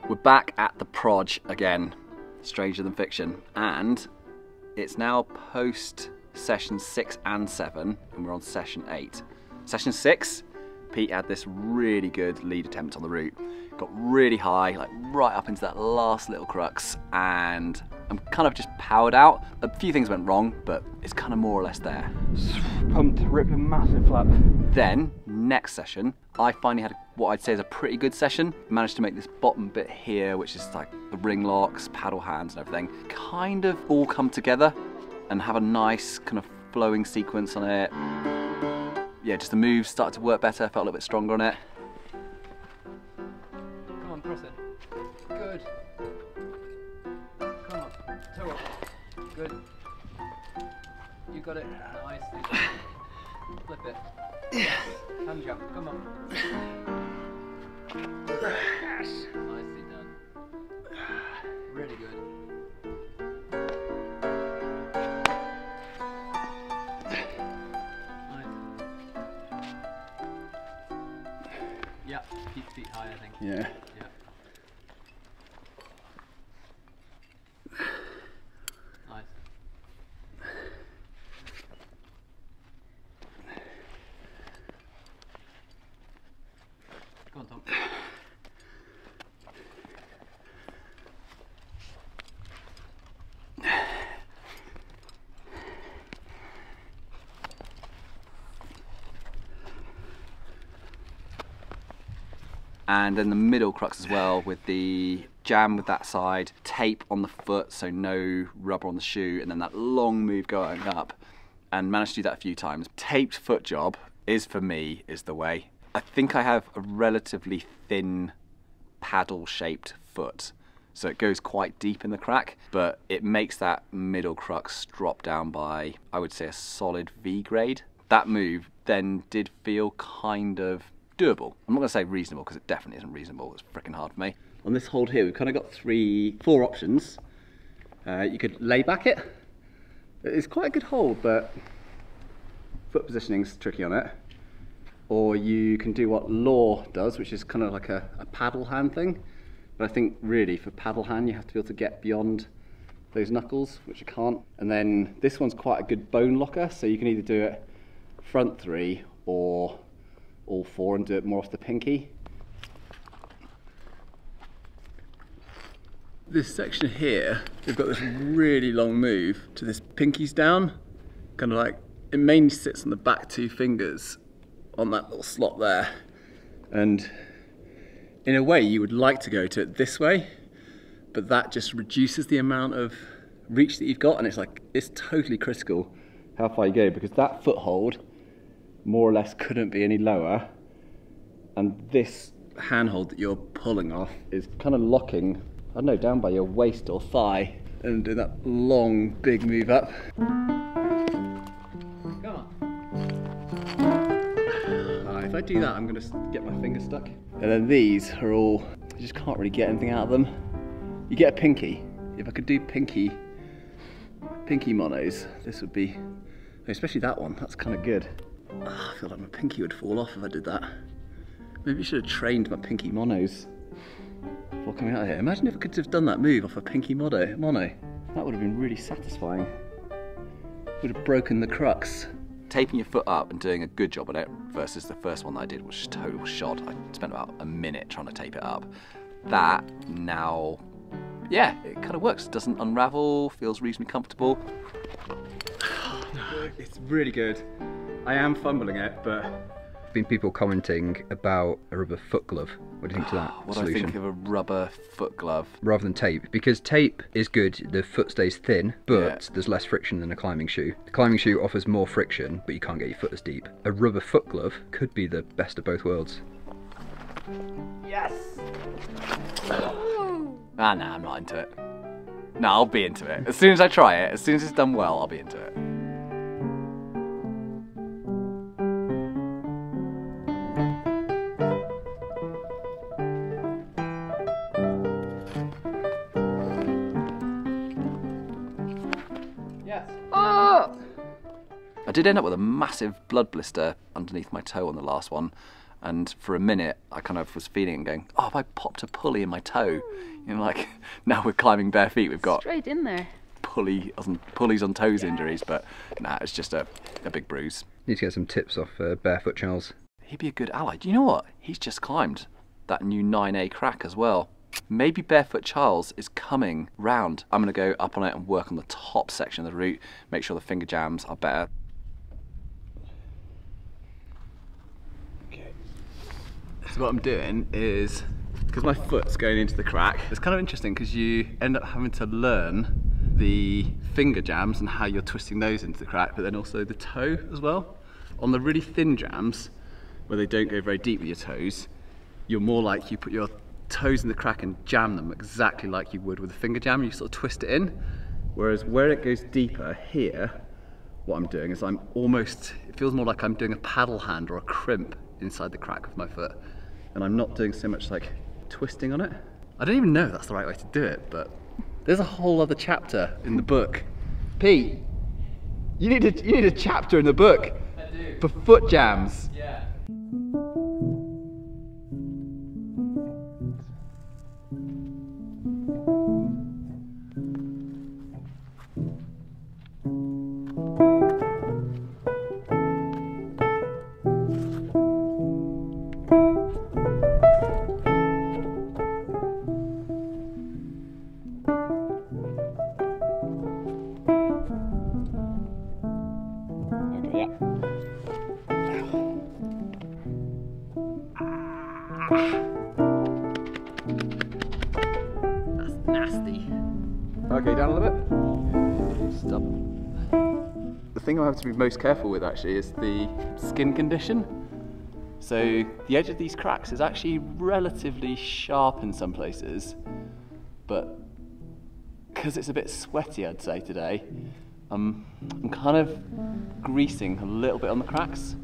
We're back at the Proj again, stranger than fiction, and it's now post session 6 and 7, and we're on session 8. Session 6, Pete had this really good lead attempt on the route. Got really high, like right up into that last little crux, and I'm kind of just powered out. A few things went wrong, but it's kind of more or less there. Pumped, ripped a massive flap. Then, next session, I finally had what I'd say is a pretty good session. Managed to make this bottom bit here, which is like the ring locks, paddle hands and everything, kind of all come together and have a nice kind of flowing sequence on it. Yeah, just the moves started to work better, felt a little bit stronger on it. Come on, cross it. Good. Come on, toe up. Good. You got it. Nicely. Flip it. Yes. Hand jump. Come on. Yes. Nicely done. Really good. Nice. Yeah, keep feet high, I think. Yeah. Yeah. Nice. Go on, Tom. And then the middle crux as well, with the jam with that side, tape on the foot, so no rubber on the shoe, and then that long move going up, and managed to do that a few times. Taped foot job is, for me, is the way. I think I have a relatively thin paddle-shaped foot, so it goes quite deep in the crack, but it makes that middle crux drop down by, I would say, a solid V grade. That move then did feel kind of doable. I'm not going to say reasonable, because it definitely isn't reasonable. It's freaking hard for me. On this hold here, we've kind of got 4 options. You could lay back it. It's quite a good hold, but foot positioning's tricky on it. Or you can do what Law does, which is kind of like a paddle hand thing. But I think really for paddle hand, you have to be able to get beyond those knuckles, which you can't. And then this one's quite a good bone locker, so you can either do it front 3 or all 4 and do it more off the pinky. This section here, we've got this really long move to this pinkies down, kind of like, it mainly sits on the back 2 fingers on that little slot there. And in a way you would like to go to it this way, but that just reduces the amount of reach that you've got, and it's totally critical how far you go, because that foothold more or less couldn't be any lower, and this handhold that you're pulling off is kind of locking, I don't know, down by your waist or thigh, and doing that long big move up. Come on. If I do that, I'm going to get my finger stuck. And then these are all, you just can't really get anything out of them. You get a pinky. If I could do pinky monos, this would be, especially that one, that's kind of good. Oh, I feel like my pinky would fall off if I did that. Maybe I should have trained my pinky monos before coming out here. Imagine if I could have done that move off a pinky mono. That would have been really satisfying. Would have broken the crux. Taping your foot up and doing a good job on it versus the first one that I did, which was total shot. I spent about a minute trying to tape it up. That now, yeah, it kind of works. Doesn't unravel, feels reasonably comfortable. It's really good. I am fumbling it, but Been people commenting about a rubber foot glove. What do you think to that what solution? do I think of a rubber foot glove? Rather than tape, because tape is good, the foot stays thin, but Yeah. there's less friction than a climbing shoe. The climbing shoe offers more friction, but you can't get your foot as deep. A rubber foot glove could be the best of both worlds. Yes! Ah, nah, I'm not into it. No, I'll be into it. As soon as I try it, as soon as it's done well, I'll be into it. Yes. I did end up with a massive blood blister underneath my toe on the last one. And for a minute, I kind of was feeling and going, oh, if I popped a pulley in my toe, you know, like now we're climbing bare feet, we've got straight in there. pulleys on toes injuries, but nah, it's just a big bruise. Need to get some tips off Barefoot Charles. He'd be a good ally. Do you know what? He's just climbed that new 9A crack as well. Maybe Barefoot Charles is coming round. I'm going to go up on it and work on the top section of the route, make sure the finger jams are better. Okay. So what I'm doing is, because my foot's going into the crack, it's kind of interesting because you end up having to learn the finger jams and how you're twisting those into the crack, but then also the toe as well. On the really thin jams, where they don't go very deep with your toes, you're more like you put your toes in the crack and jam them exactly like you would with a finger jam. You sort of twist it in. Whereas where it goes deeper here, what I'm doing is I'm almost, it feels more like I'm doing a paddle hand or a crimp inside the crack with my foot. And I'm not doing so much like twisting on it. I don't even know if that's the right way to do it, but there's a whole other chapter in the book. Pete, you need a chapter in the book. I do. For foot jams. Yeah. That's nasty. Okay, down a little bit. Stop. The thing I have to be most careful with actually is the skin condition. So the edge of these cracks is actually relatively sharp in some places, but because it's a bit sweaty, I'd say today, I'm kind of greasing a little bit on the cracks.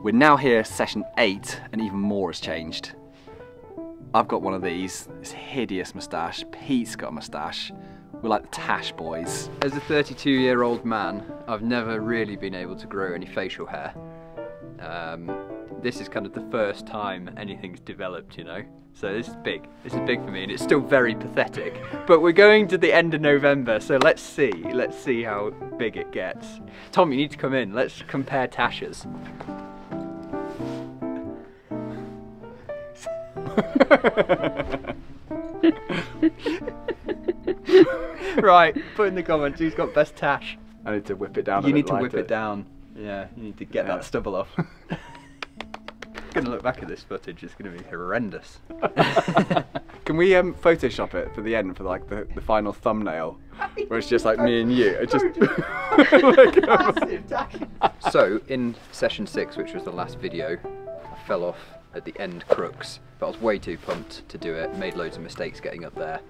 We're now here, session 8, and even more has changed. I've got one of these, this hideous moustache. Pete's got a moustache. We're like the Tash boys. As a 32-year-old man, I've never really been able to grow any facial hair. This is kind of the first time anything's developed, you know? So this is big. This is big for me, and it's still very pathetic. But we're going to the end of November, so let's see how big it gets. Tom, you need to come in. Let's compare Tasha's. Right, put in the comments who's got best tash. I need to whip it down. You need to whip it down. Yeah, you need to get that stubble off. Gonna look back at this footage, it's gonna be horrendous. Can we Photoshop it for the end, for like the final thumbnail, where it's just like me and you? It just So in session 6, which was the last video, I fell off at the end crooks, but I was way too pumped to do it. Made loads of mistakes getting up there,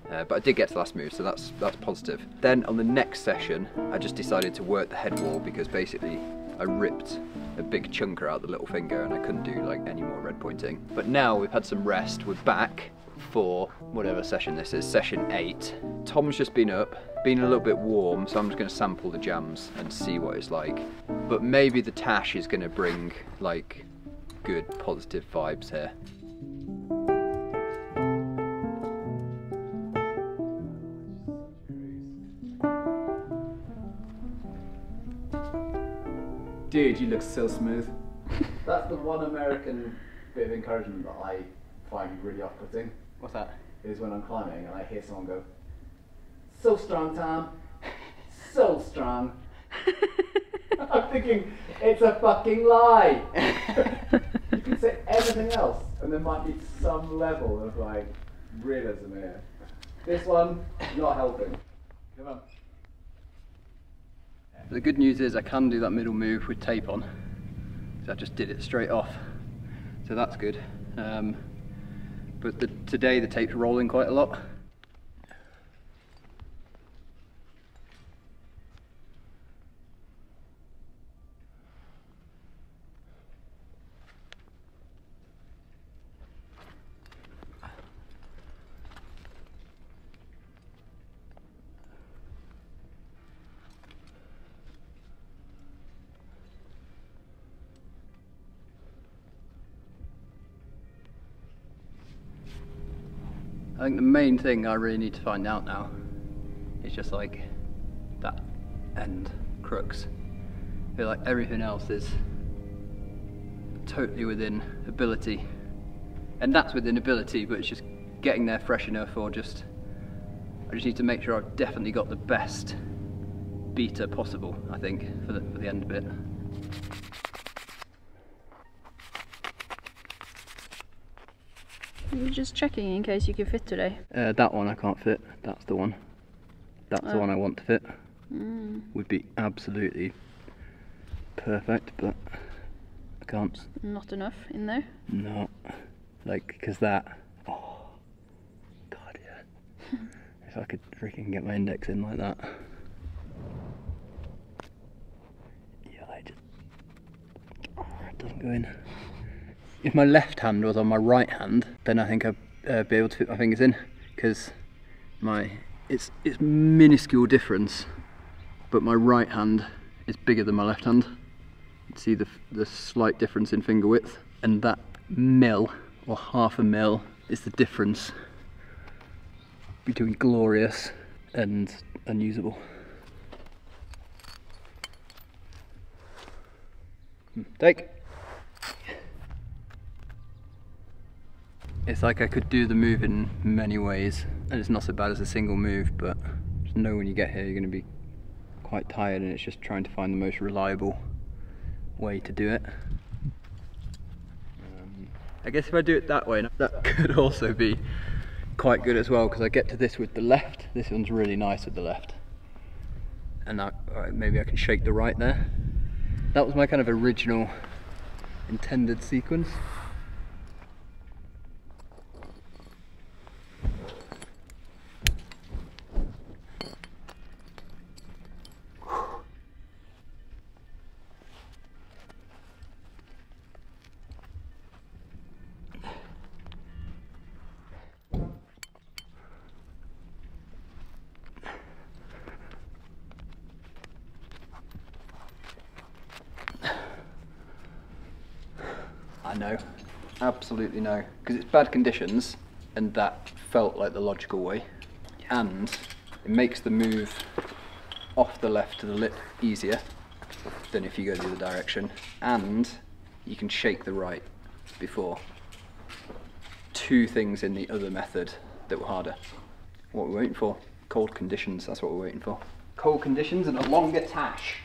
but I did get to the last move, so that's positive. Then on the next session, I just decided to work the head wall because basically I ripped a big chunker out the little finger and I couldn't do like any more red pointing. But now we've had some rest, we're back for whatever session this is, session 8. Tom's just been up, been a little bit warm, so I'm just going to sample the jams and see what it's like. But maybe the tash is going to bring like good positive vibes here. Dude, you look so smooth. That's the one American bit of encouragement that I find really off-putting. What's that? is when I'm climbing and I hear someone go, "So strong, Tom, so strong." I'm thinking, it's a fucking lie. You can say everything else and there might be some level of like realism here. This one, not helping. Come on. The good news is I can do that middle move with tape on, because I just did it straight off, so that's good. But today the tape's rolling quite a lot. I think the main thing I really need to find out now is just like that end crux. I feel like everything else is totally within ability, and that's within ability, but it's just getting there fresh enough, or I just need to make sure I've definitely got the best beater possible, I think, for the end bit. You're just checking in case you can fit today. That one I can't fit, that's the one. That's the one I want to fit. Would be absolutely perfect, but I can't. Not enough in there? No, like, because that, oh, God, yeah. If I could freaking get my index in like that. Yeah, it doesn't go in. If my left hand was on my right hand, then I think I'd be able to fit my fingers in, because it's minuscule difference, but my right hand is bigger than my left hand. You see the slight difference in finger width, and that mil or half a mil is the difference between glorious and unusable. Take. It's like I could do the move in many ways, and it's not so bad as a single move, but just know when you get here you're going to be quite tired, and it's just trying to find the most reliable way to do it. I guess if I do it that way, that could also be quite good as well, because I get to this with the left. This one's really nice with the left, and maybe I can shake the right there. That was my kind of original intended sequence. I know, absolutely no, because it's bad conditions, and that felt like the logical way, and it makes the move off the left to the lip easier than if you go the other direction, and you can shake the right before. Two things in the other method that were harder. What we're waiting for? Cold conditions, that's what we're waiting for. Cold conditions and a longer tash.